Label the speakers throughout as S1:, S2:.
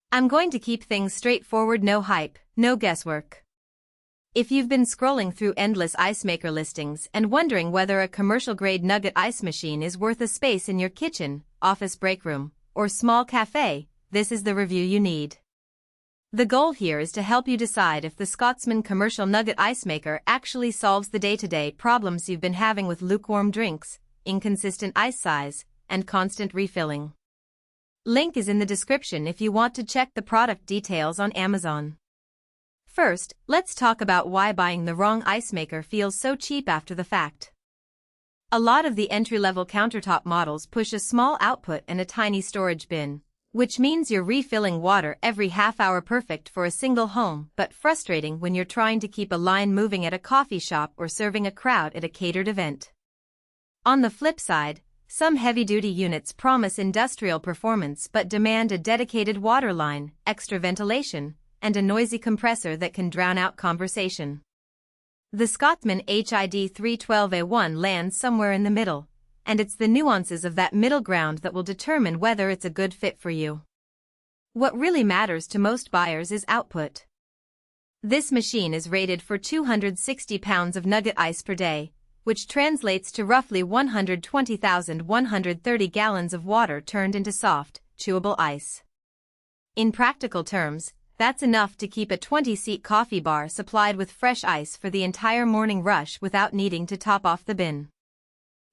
S1: I'm going to keep things straightforward, no hype, no guesswork. If you've been scrolling through endless ice maker listings and wondering whether a commercial-grade Nugget ice machine is worth a space in your kitchen, office break room, or small cafe, this is the review you need. The goal here is to help you decide if the Scotsman commercial Nugget ice maker actually solves the day-to-day problems you've been having with lukewarm drinks, inconsistent ice size, and constant refilling. Link is in the description if you want to check the product details on Amazon. First, let's talk about why buying the wrong ice maker feels so cheap after the fact. A lot of the entry-level countertop models push a small output and a tiny storage bin, which means you're refilling water every half hour, perfect for a single home but frustrating when you're trying to keep a line moving at a coffee shop or serving a crowd at a catered event. On the flip side, some heavy-duty units promise industrial performance but demand a dedicated water line, extra ventilation, and a noisy compressor that can drown out conversation. The Scotsman HID 312A1 lands somewhere in the middle, and it's the nuances of that middle ground that will determine whether it's a good fit for you. What really matters to most buyers is output. This machine is rated for 260 pounds of Nugget ice per day, which translates to roughly 120,130 gallons of water turned into soft, chewable ice. In practical terms, that's enough to keep a 20-seat coffee bar supplied with fresh ice for the entire morning rush without needing to top off the bin.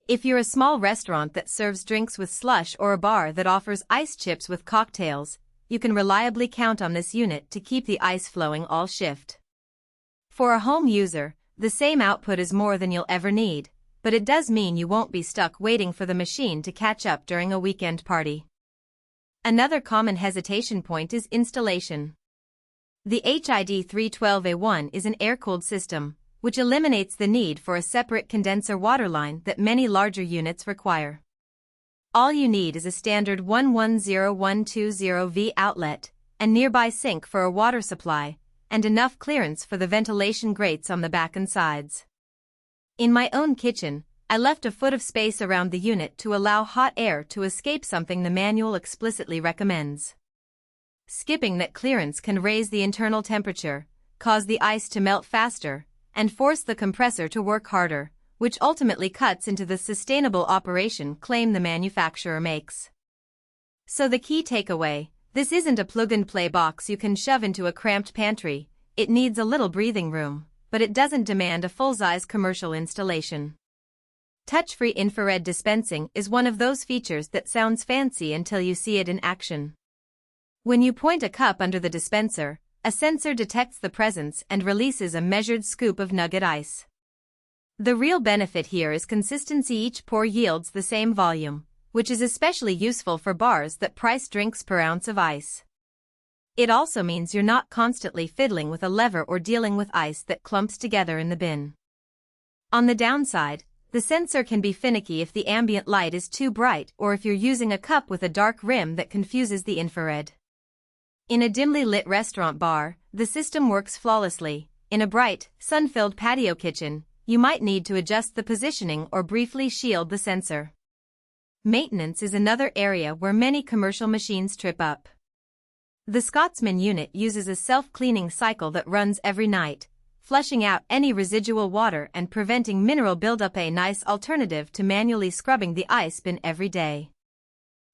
S1: If you're a small restaurant that serves drinks with slush or a bar that offers ice chips with cocktails, you can reliably count on this unit to keep the ice flowing all shift. For a home user, the same output is more than you'll ever need, but it does mean you won't be stuck waiting for the machine to catch up during a weekend party. Another common hesitation point is installation. The HID 312A1 is an air-cooled system, which eliminates the need for a separate condenser water line that many larger units require. All you need is a standard 110120V outlet, a nearby sink for a water supply, and enough clearance for the ventilation grates on the back and sides. In my own kitchen, I left a foot of space around the unit to allow hot air to escape, something the manual explicitly recommends. Skipping that clearance can raise the internal temperature, cause the ice to melt faster, and force the compressor to work harder, which ultimately cuts into the sustainable operation claim the manufacturer makes. So the key takeaway: this isn't a plug-and-play box you can shove into a cramped pantry. It needs a little breathing room, but it doesn't demand a full-size commercial installation. Touchfree infrared dispensing is one of those features that sounds fancy until you see it in action. When you point a cup under the dispenser, a sensor detects the presence and releases a measured scoop of Nugget ice. The real benefit here is consistency. Each pour yields the same volume, which is especially useful for bars that price drinks per ounce of ice. It also means you're not constantly fiddling with a lever or dealing with ice that clumps together in the bin. On the downside, the sensor can be finicky if the ambient light is too bright or if you're using a cup with a dark rim that confuses the infrared. In a dimly lit restaurant bar, the system works flawlessly. In a bright, sun-filled patio kitchen, you might need to adjust the positioning or briefly shield the sensor. Maintenance is another area where many commercial machines trip up. The Scotsman unit uses a self-cleaning cycle that runs every night, flushing out any residual water and preventing mineral buildup, a nice alternative to manually scrubbing the ice bin every day.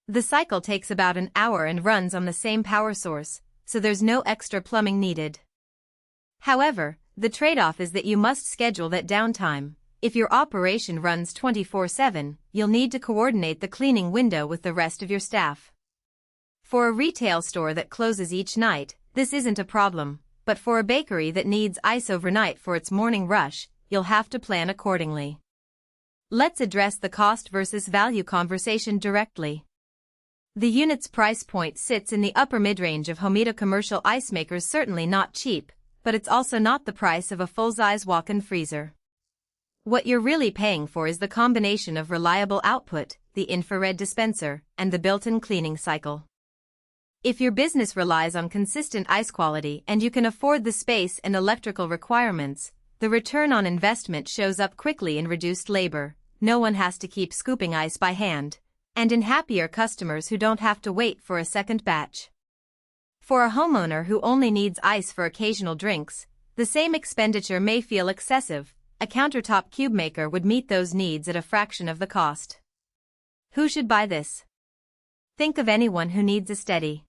S1: The cycle takes about an hour and runs on the same power source, so there's no extra plumbing needed. However, the trade-off is that you must schedule that downtime. If your operation runs 24/7, you'll need to coordinate the cleaning window with the rest of your staff. For a retail store that closes each night, this isn't a problem, but for a bakery that needs ice overnight for its morning rush, you'll have to plan accordingly. Let's address the cost versus value conversation directly. The unit's price point sits in the upper mid-range of Homeda commercial ice makers. Certainly not cheap, but it's also not the price of a full-size walk-in freezer. What you're really paying for is the combination of reliable output, the infrared dispenser, and the built-in cleaning cycle. If your business relies on consistent ice quality and you can afford the space and electrical requirements, the return on investment shows up quickly in reduced labor. No one has to keep scooping ice by hand, and in happier customers who don't have to wait for a second batch. For a homeowner who only needs ice for occasional drinks, the same expenditure may feel excessive. A countertop cube maker would meet those needs at a fraction of the cost. Who should buy this? Think of anyone who needs a steady,